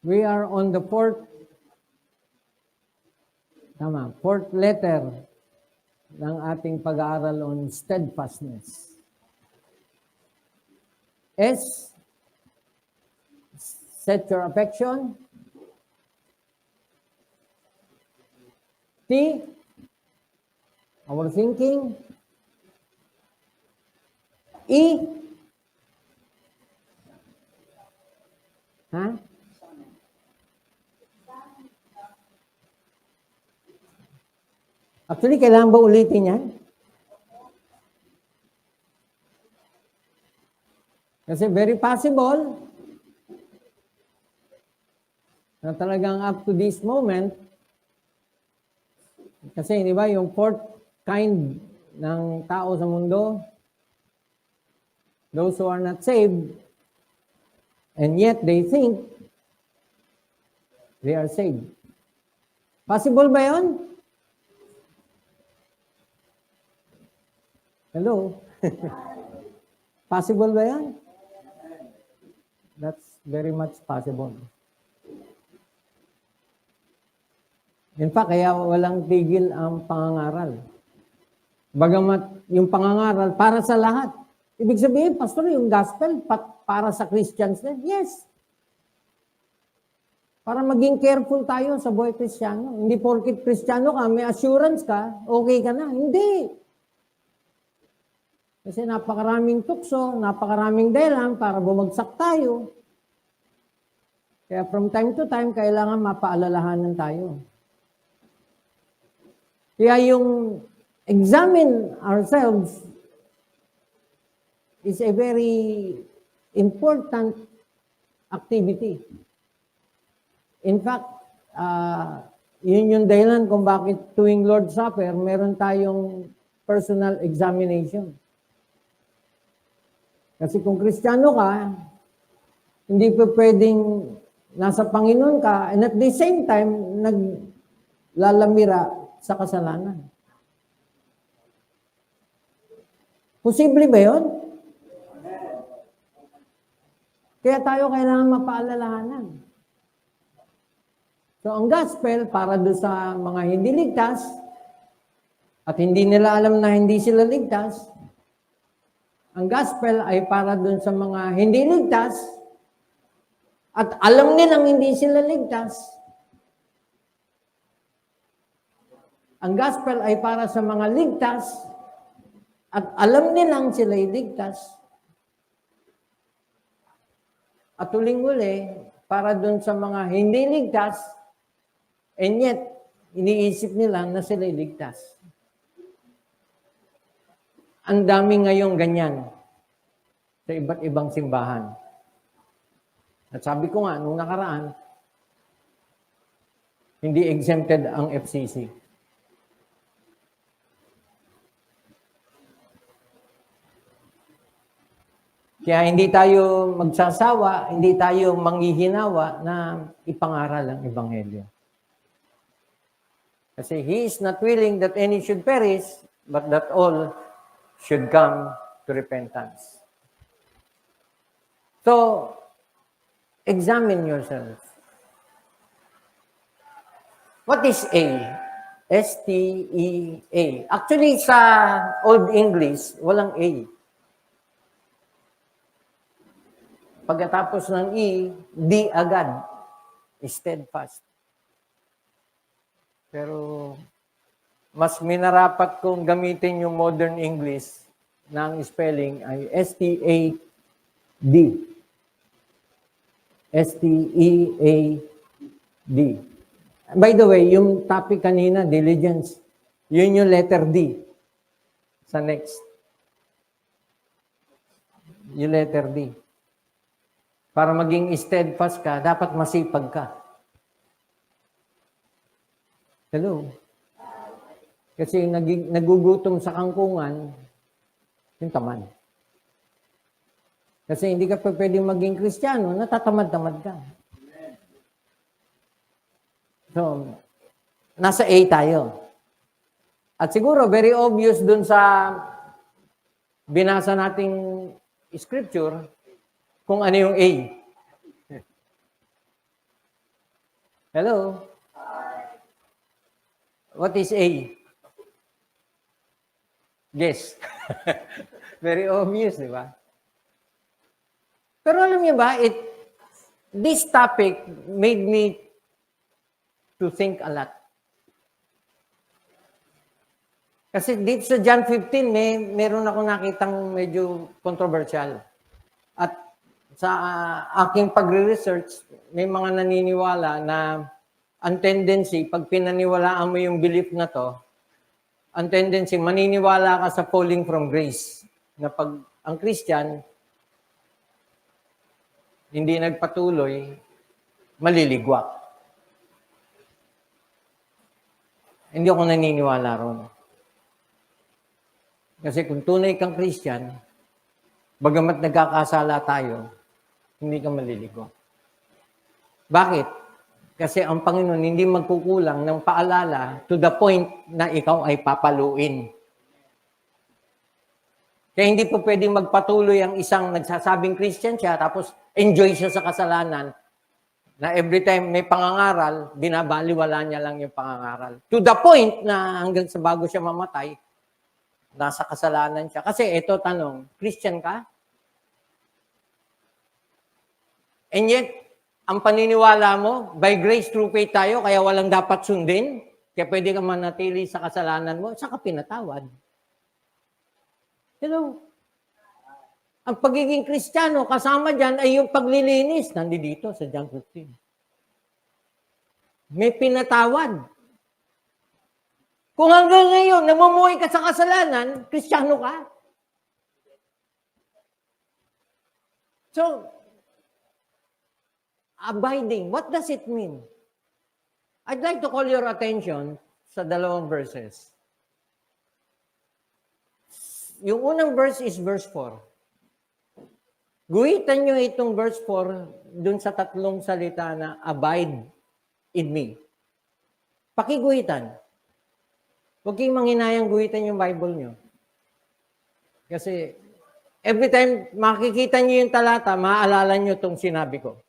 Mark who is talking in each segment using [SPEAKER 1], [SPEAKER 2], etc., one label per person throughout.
[SPEAKER 1] We are on the fourth letter ng ating pag-aaral on steadfastness. S, set your affection. T, our thinking. E, Actually, kailangan ba ulitin yan? Kasi very possible na talagang up to this moment, kasi di ba yung fourth kind ng tao sa mundo, those who are not saved, and yet they think they are saved. Possible ba yun? Hello? Possible ba yan? That's very much possible. In fact, kaya walang tigil ang pangangaral. Bagamat yung pangangaral para sa lahat. Ibig sabihin, Pastor, yung gospel para sa Christians din? Yes. Para maging careful tayo sa buhay Kristiyano. Hindi porkit Kristiyano ka, may assurance ka, okay ka na. Hindi. Kasi napakaraming tukso, napakaraming dahilan para bumagsak tayo. Kaya from time to time, kailangan mapaalalahanan tayo. Kaya yung examine ourselves is a very important activity. In fact, yun yung dahilan kung bakit tuwing Lord's Supper, meron tayong personal examination. Kasi kung Kristiyano ka, hindi pa pwedeng nasa Panginoon ka, and at the same time, naglalamira sa kasalanan. Posible ba yun? Kaya tayo kailangan mapaalalahanan. So, ang gospel, para doon sa mga hindi ligtas, at hindi nila alam na hindi sila ligtas, ang gospel ay para doon sa mga hindi ligtas, at alam nilang hindi sila ligtas. Ang gospel ay para sa mga ligtas, at alam nilang sila'y ligtas. At tuling-uli, para doon sa mga hindi ligtas, and yet, iniisip nila na sila'y ligtas. Ang dami ngayong ganyan sa iba't ibang simbahan. At sabi ko nga, nung nakaraan, hindi exempted ang FCC. Kaya hindi tayo magsasawa, hindi tayo manghihinawa na ipangaral ang Ebanghelyo. Kasi He is not willing that any should perish, but that all should come to repentance. So, examine yourself. What is A? S-T-E-A. Actually, sa Old English, walang A. Pagkatapos ng E, D agad. Steadfast. Pero, mas minarapat kong gamitin yung modern English na ang spelling ay S-T-A-D. S-T-E-A-D. By the way, yung topic kanina, diligence, yun yung letter D. Sa next. Yung letter D. Para maging steadfast ka, dapat masipag ka. Hello? Kasi nagugutom sa kangkungan, yung tamad. Kasi hindi ka pa pwedeng maging Kristiyano, natatamad-tamad ka. So, nasa A tayo. At siguro, very obvious dun sa binasa nating scripture, kung ano yung A. Hello? What is A? Guess. Very obvious, di ba? Pero alam niyo ba, this topic made me to think a lot. Kasi dito sa John 15, meron ako nakitang medyo controversial. At sa aking pagre-research, may mga naniniwala na ang tendency, pag pinaniwalaan mo yung belief na to, ang tendency, maniniwala ka sa falling from grace. Na pag ang Christian, hindi nagpatuloy, maliligwak. Hindi ako naniniwala ron. Kasi kung tunay kang Christian, bagamat nagkakasala tayo, hindi ka maliligo. Bakit? Kasi ang Panginoon hindi magkukulang ng paalala to the point na ikaw ay papaluin. Kaya hindi po pwedeng magpatuloy ang isang nagsasabing Christian siya, tapos enjoy siya sa kasalanan, na every time may pangangaral, binabaliwala niya lang yung pangangaral. To the point na hanggang sa bago siya mamatay, nasa kasalanan siya. Kasi ito tanong, Christian ka? And yet, ang paniniwala mo, by grace through faith tayo, kaya walang dapat sundin, kaya pwede ka manatili sa kasalanan mo, saka pinatawad. Hello? Ang pagiging Kristiyano, kasama dyan ay yung paglilinis. Nandito sa John 15. May pinatawad. Kung hanggang ngayon, namumuhay ka sa kasalanan, Kristiyano ka. So, abiding, what does it mean? I'd like to call your attention sa dalawang verses. Yung unang verse is verse 4. Guhitan nyo itong verse 4 dun sa tatlong salita na abide in me. Pakiguhitan. Huwag kayong manghinayang guhitan yung Bible nyo. Kasi every time makikita nyo yung talata, maaalala nyo itong sinabi ko.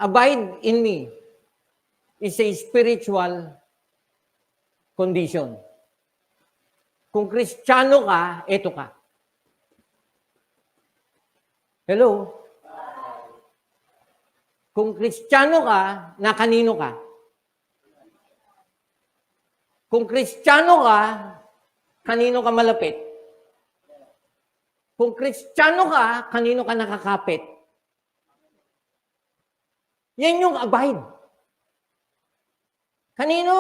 [SPEAKER 1] Abide in me is a spiritual condition. Kung Kristiyano ka, eto ka. Hello? Kung Kristiyano ka, na kanino ka? Kung Kristiyano ka, kanino ka malapit? Kung Kristiyano ka, kanino ka nakakapit? Yan yung abide. Kanino?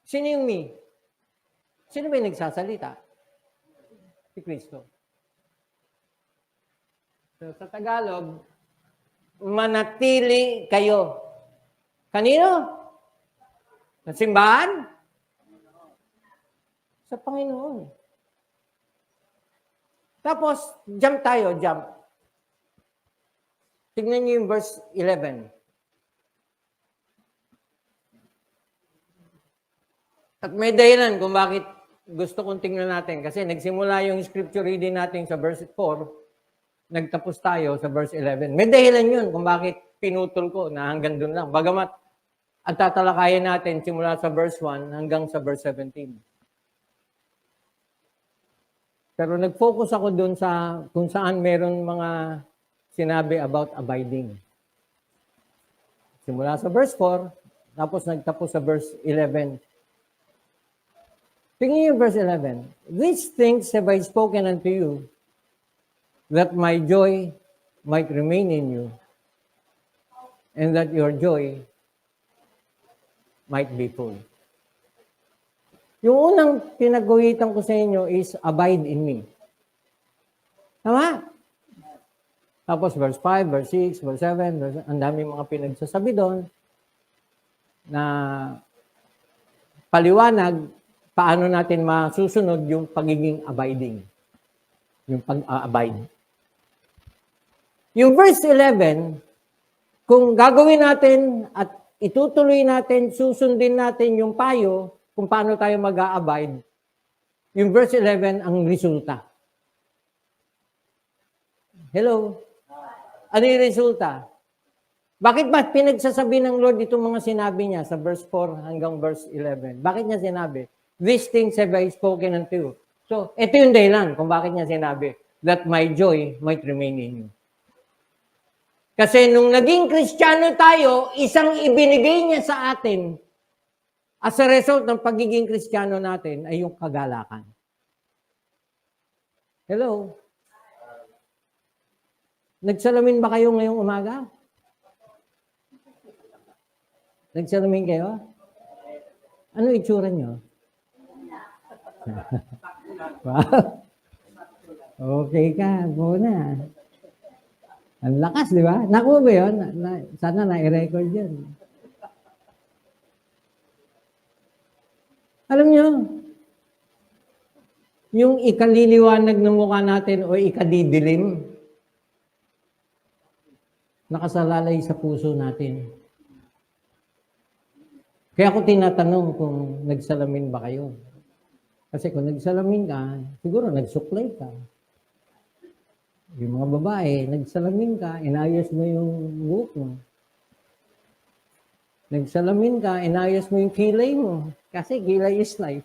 [SPEAKER 1] Sino yung me? Sino ba yung nagsasalita? Si Kristo. So, sa Tagalog, manatili kayo. Kanino? Sa simbahan? Sa Panginoon. Tapos, jump tayo, jump. Tignan niyo yung verse 11. At may dahilan kung bakit gusto kong tingnan natin. Kasi nagsimula yung scripture reading natin sa verse 4, nagtapos tayo sa verse 11. May dahilan yun kung bakit pinutol ko na hanggang dun lang. Bagamat ang tatalakayan natin simula sa verse 1 hanggang sa verse 17. Pero nag-focus ako dun sa kung saan meron mga sinabi about abiding. Simula sa verse 4, tapos nagtapos sa verse 11. Tingnan niyo verse 11. These things have I spoken unto you, that my joy might remain in you, and that your joy might be full. Yung unang pinagguhitan ko sa inyo is abide in me. Tama? Tapos verse 5, verse 6, verse 7, ang dami mga pinagsasabi doon na paliwanag paano natin masusunod yung pagiging abiding. Yung pag-abide. Yung verse 11, kung gagawin natin at itutuloy natin, susundin natin yung payo kung paano tayo mag-a-abide, yung verse 11 ang resulta. Hello? Ano yung resulta? Bakit ba pinagsasabi ng Lord itong mga sinabi niya sa verse 4 hanggang verse 11? Bakit niya sinabi? These things have I spoken unto you. So, ito yung dahilan kung bakit niya sinabi that my joy might remain in you. Kasi nung naging Kristiyano tayo, isang ibinigay niya sa atin as a result ng pagiging Kristiyano natin ay yung kagalakan. Hello? Nagsalamin ba kayo ngayong umaga? Nagsalamin kayo? Ano itsura niyo? Wow. Okay ka, muna. Ang lakas, di ba? Nakuha ba yun? Sana na-record yun. Alam niyo, yung ikaliliwanag ng mukha natin o ikadidilim, nakasalalay sa puso natin. Kaya ako tinatanong kung nagsalamin ba kayo. Kasi kung nagsalamin ka, siguro nagsuklay ka. Yung mga babae, nagsalamin ka, inayos mo yung buhok mo. Nagsalamin ka, inayos mo yung kilay mo. Kasi kilay is life.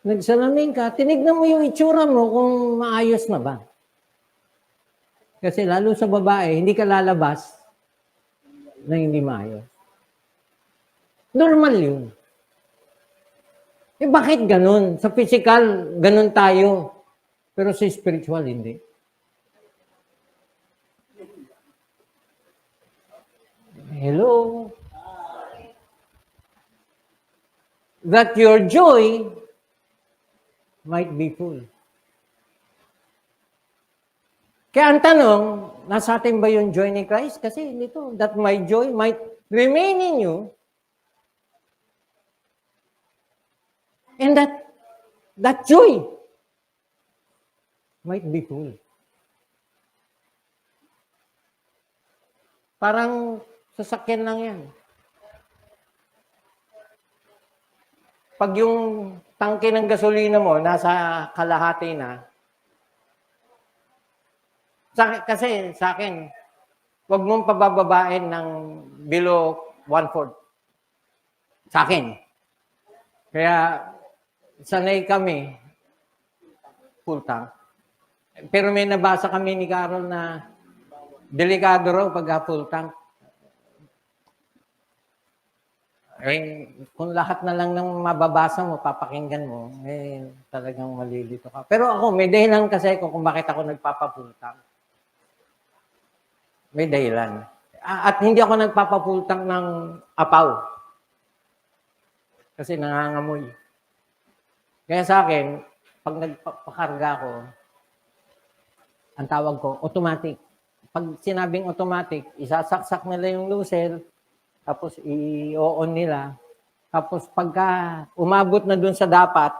[SPEAKER 1] Nagsalamin ka, tinignan mo yung itsura mo kung maayos na ba. Kasi lalo sa babae, hindi ka lalabas na hindi maayos. Normal yun. Eh bakit ganun? Sa physical, ganun tayo. Pero sa spiritual, hindi. Hello? That your joy might be full. Kaya ang tanong, nasa atin ba yung joy ni Christ? Kasi dito, that my joy might remain in you and that joy might be full. Parang sasakyan lang yan. Pag yung tangke ng gasolina mo nasa kalahati na, kasi sa akin, huwag mong pabababain ng below 1/4. Sa akin. Kaya sanay kami, full tank. Pero may nabasa kami ni Carol na delikado raw pag full tank. Eh, kung lahat na lang ng mababasa mo, papakinggan mo, eh, talagang malilito ka. Pero ako, may dahilan kasi kung bakit ako nagpapafull tank. May dahilan. At hindi ako nagpapafull tank ng apaw. Kasi nangangamoy. Kaya sa akin, pag nagpakarga ako, ang tawag ko, automatic. Pag sinabing automatic, isasaksak nila yung loser, tapos i-on nila. Tapos pagka umabot na dun sa dapat,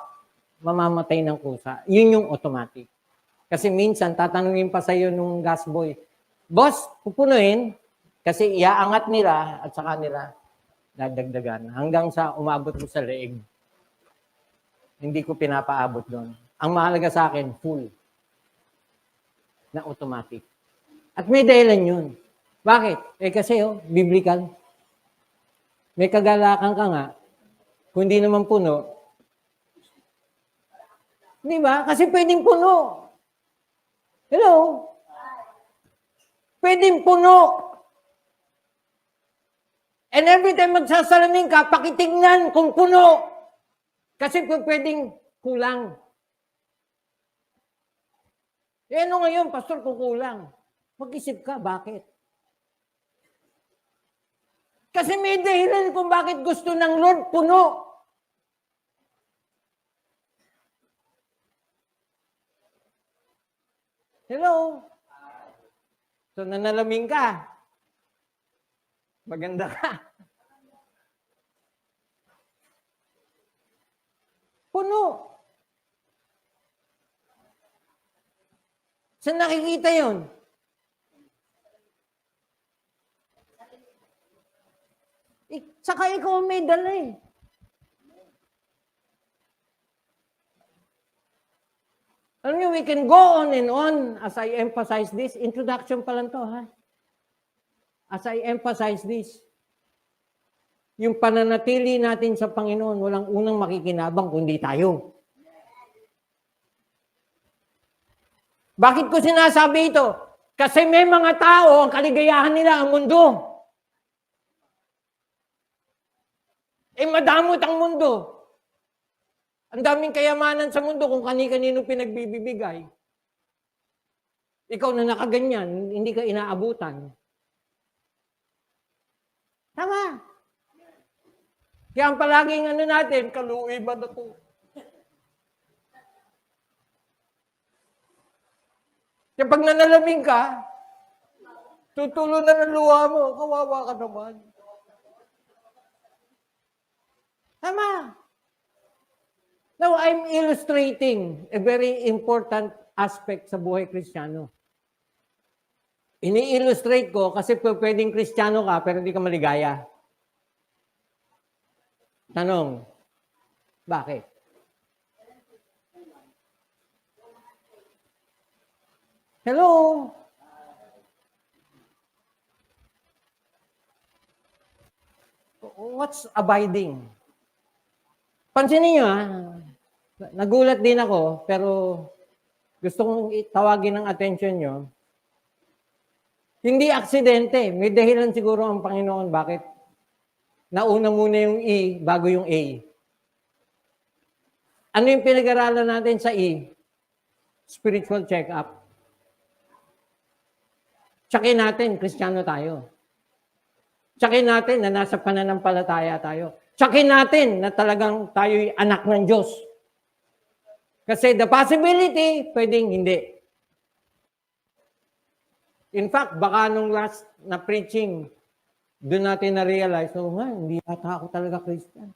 [SPEAKER 1] mamamatay ng kusa. Yun yung automatic. Kasi minsan, tatanungin pa sa'yo nung gas boy, boss, pupunuin, kasi iaangat nila at saka nila dadagdagan hanggang sa umabot mo sa leeg. Hindi ko pinapaabot doon. Ang mahalaga sa akin, full na automatic. At may dahilan yun. Bakit? Eh kasi biblical. May kagalakan ka nga, kung hindi naman puno, di ba? Kasi pwedeng puno. Hello? Pwedeng puno. And every time magsasalamin ka, pakitingnan kung puno. Kasi pwedeng kulang. Eh ano ngayon, pastor, kung kulang? Mag-isip ka, bakit? Kasi may dahilan kung bakit gusto ng Lord puno. Hello? So, nanalamin ka. Maganda ka. Puno. Saan nakikita yun? Saka ikaw may dala eh. Alam niyo, we can go on and on as I emphasize this. Introduction pa lang to, ha? As I emphasize this. Yung pananatili natin sa Panginoon, walang unang makikinabang kundi tayo. Bakit ko sinasabi ito? Kasi may mga tao, ang kaligayahan nila ang mundo. Madamot ang mundo. Ang daming kayamanan sa mundo kung kani-kanino pinagbibigay. Ikaw na nakaganyan, hindi ka inaabutan. Tama. Kaya ang palaging natin, kaluwi ba na to? Kaya pag nanalaming ka, tutulo na ng luha mo, kawawa ka naman. Tama. Now, I'm illustrating a very important aspect sa buhay Kristiyano. Ini-illustrate ko kasi pwedeng Kristiyano ka pero hindi ka maligaya. Tanong, bakit? Hello? What's abiding? Pansinin niyo, nagulat din ako, pero gusto kong tawagin ng attention nyo. Hindi aksidente. May dahilan siguro ang Panginoon. Bakit? Nauna muna yung E bago yung A. Ano yung pinag-aralan natin sa E? Spiritual check-up. Tsakin natin, Kristiyano tayo. Tsakin natin na nasa pananampalataya tayo. Tsakin natin na talagang tayo'y anak ng Diyos. Kasi the possibility, pwedeng hindi. In fact, baka nung last na preaching, doon natin na-realize, hindi yata ako talaga Christian.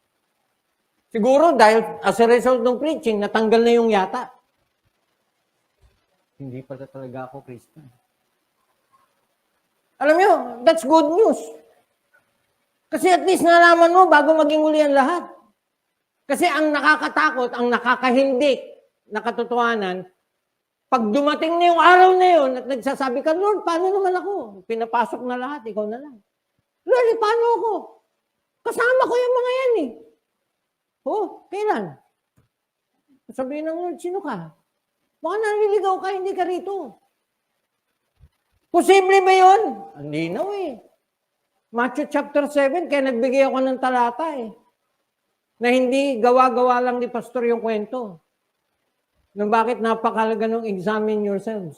[SPEAKER 1] Siguro dahil as a result ng preaching, natanggal na yung yata. Hindi pala talaga ako Christian. Alam nyo, that's good news. Kasi at least nalaman mo bago maging uli ang lahat. Kasi ang nakakatakot, ang nakakahindik na katotohanan, pag dumating na yung araw na yun at nagsasabi ka, Lord, paano naman ako? Pinapasok na lahat, ikaw na lang. Lord, paano ako? Kasama ko yung mga yan eh. Kailan? Sabihin ng Lord, sino ka? Baka naliligaw ka, hindi ka rito. Posible ba yun? Hindi na eh. Matthew chapter 7, kaya nagbigay ako ng talata eh. Na hindi gawa-gawa lang ni pastor yung kwento. Nung bakit napakalaga nung examine yourselves.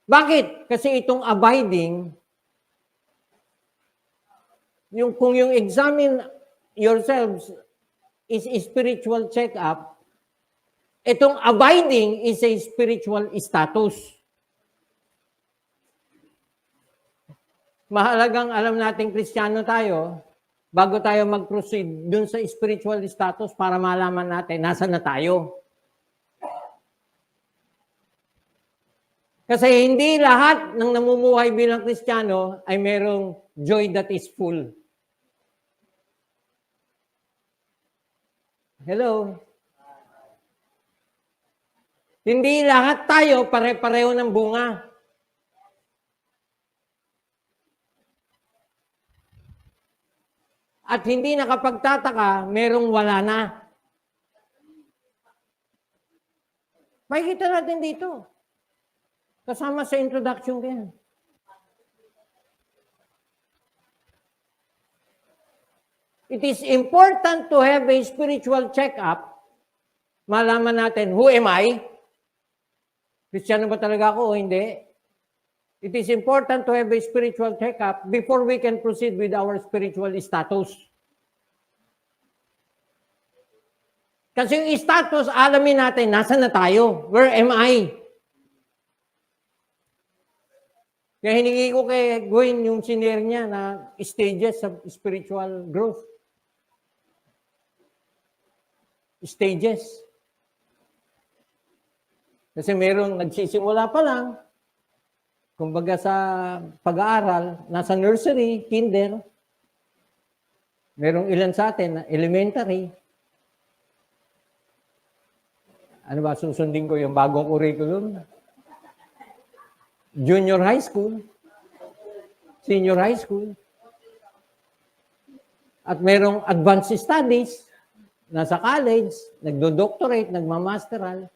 [SPEAKER 1] Bakit? Kasi itong abiding, kung yung examine yourselves is a spiritual check-up, itong abiding is a spiritual status. Mahalagang alam natin Kristiyano tayo, bago tayo mag-proceed dun sa spiritual status para malaman natin nasa na tayo. Kasi hindi lahat ng namumuhay bilang Kristiyano ay merong joy that is full. Hello? Hindi lahat tayo pare-pareho ng bunga. At hindi nakapagtataka, merong wala na. Makikita natin dito. Kasama sa introduction ko yan. It is important to have a spiritual check-up. Malaman natin, who am I? Kristiyano ba talaga ako o hindi? It is important to have a spiritual check-up before we can proceed with our spiritual status. Kasi yung status, alamin natin, nasa na tayo? Where am I? Kaya hiningi ko kay Gwen yung senior niya na stages of spiritual growth. Stages. Kasi merong nagsisimula pa lang, kumbaga sa pag-aaral, nasa nursery, kinder, merong ilan sa atin na elementary. Ano ba, susundin ko yung bagong curriculum? Junior high school, senior high school, at merong advanced studies, nasa college, nagdo-doctorate, nagmamasteral.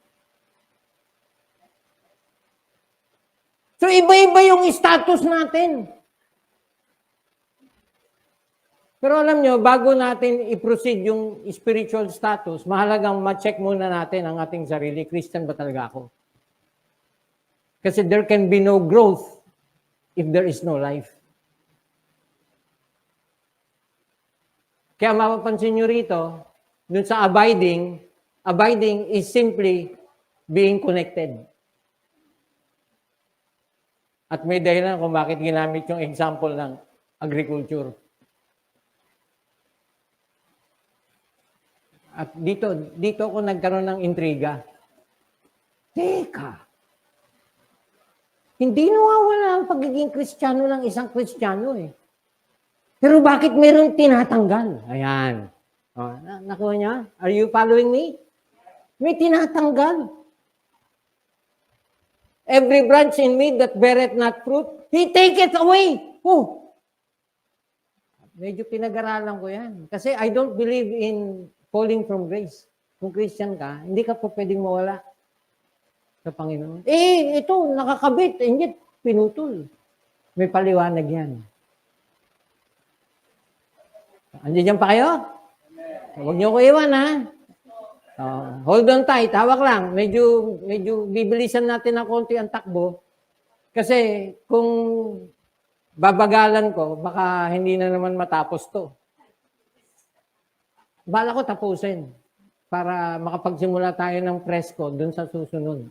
[SPEAKER 1] So, iba-iba yung status natin. Pero alam nyo, bago natin i-proceed yung spiritual status, mahalagang ma-check muna natin ang ating sarili. Christian ba talaga ako? Kasi there can be no growth if there is no life. Kaya mapapansin nyo rito, dun sa abiding is simply being connected. At may dahilan kung bakit ginamit yung example ng agriculture. At dito ako nagkaroon ng intriga. Teka, hindi nawawala ang pagiging Kristiyano ng isang Kristiyano eh. Pero bakit meron tinatanggal? Ayan. O, nakuha niya? Are you following me? May tinatanggal. Every branch in me that beareth not fruit, He taketh away. Oh. Medyo pinag-aralan ko yan. Kasi I don't believe in falling from grace. Kung Christian ka, hindi ka po pwedeng mawala sa Panginoon. Ito, nakakabit. Hindi, pinutol. May paliwanag yan. Andiyan pa kayo? Huwag niyo ko iwan, ha? Hold on tight. Hawak lang. Medyo bibilisan natin ng konti ang takbo. Kasi kung babagalan ko, baka hindi na naman matapos to. Bala ko tapusin para makapagsimula tayo ng presko dun sa susunod.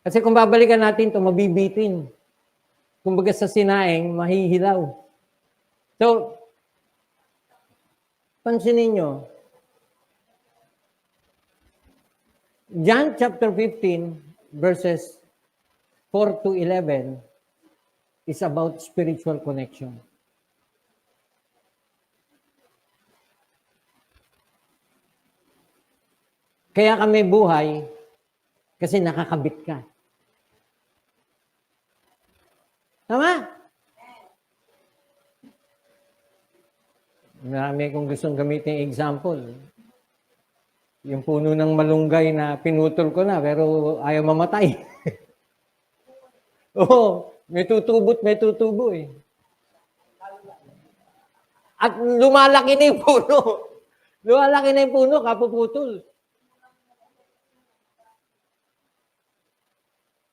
[SPEAKER 1] Kasi kung babalikan natin to mabibitin. Kumbaga sa sinaing, mahihilaw. So, pansinin nyo, John chapter 15, verses 4 to 11 is about spiritual connection. Kaya kami buhay kasi nakakabit ka. Tama? Marami kong gustong gamitin example. Yung puno ng malunggay na pinutol ko na pero ayaw mamatay. Oo, may tutubo eh. At lumalaki na yung puno. Lumalaki na yung puno, kapuputol.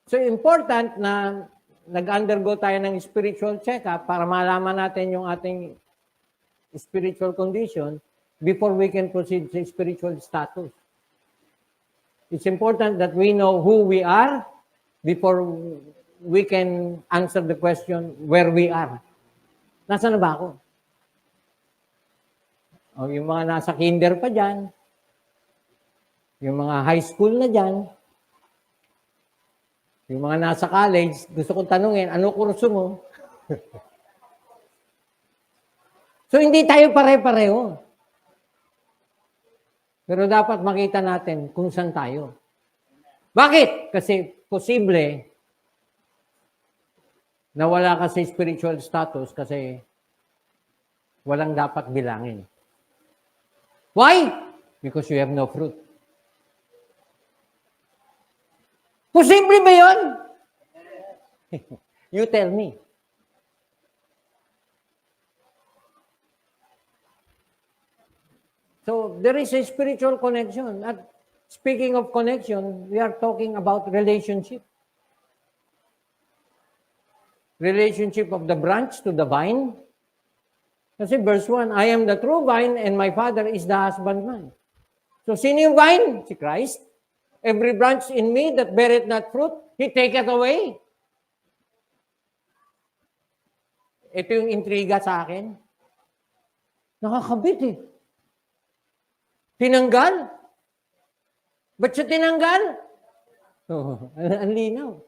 [SPEAKER 1] So important na nag-undergo tayo ng spiritual check-up para malaman natin yung ating spiritual condition before we can proceed sa spiritual status. It's important that we know who we are before we can answer the question where we are. Nasaan na ba ako? O yung mga nasa kinder pa dyan, yung mga high school na dyan, yung mga nasa college, gusto kong tanungin, ano kurso mo? So, hindi tayo pare-pareho. Pero dapat makita natin kung saan tayo. Bakit? Kasi posible na wala ka sa spiritual status kasi walang dapat bilangin. Why? Because you have no fruit. Posible ba yun? You tell me. So, there is a spiritual connection. At speaking of connection, we are talking about relationship. Relationship of the branch to the vine. Kasi verse 1, I am the true vine and my Father is the husbandman. So, sino yung vine? Si Christ. Every branch in me that beareth not fruit, He taketh away. Ito yung intriga sa akin. Nakakabit eh. Tinanggal? Ba't siya tinanggal? Oh, ang linaw.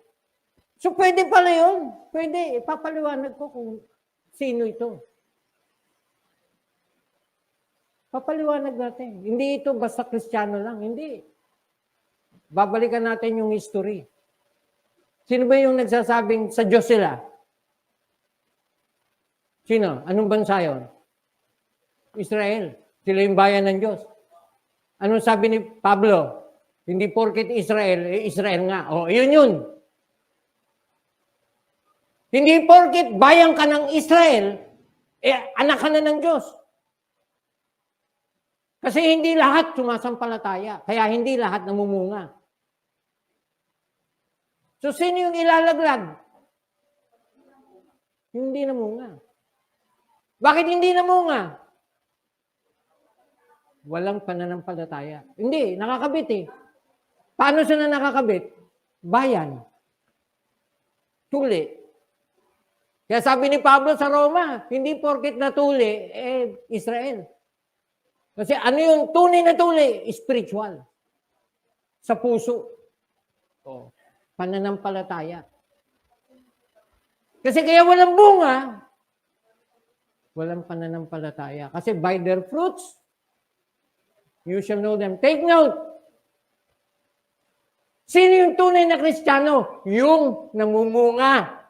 [SPEAKER 1] So, pwede pala yun. Pwede. Papaliwanag ko kung sino ito. Papaliwanag natin. Hindi ito basta Kristiyano lang. Hindi. babalikan natin yung history. Sino ba yung nagsasabing sa Diyos sila? Sino? Anong bansa yun? Israel. Sila yung bayan ng Diyos. Anong sabi ni Pablo? Hindi porket Israel, Israel nga. O, yun. Hindi porket bayan ka ng Israel, anak ka na ng Diyos. Kasi hindi lahat sumasampalataya. Kaya hindi lahat namumunga. So, sino yung ilalaglag? Yung hindi namunga. Bakit hindi namunga? Walang pananampalataya. Hindi, nakakabit eh. Paano sila nakakabit? Bayan. Tuli. Kaya sabi ni Pablo sa Roma, hindi porket na tuli, Israel. Kasi ano yung tunay na tuli? Spiritual. Sa puso. Oh. Pananampalataya. Kasi kaya walang bunga, walang pananampalataya. Kasi by their fruits, you shall know them. Take note. Sino yung tunay na Kristiyano? Yung namumunga.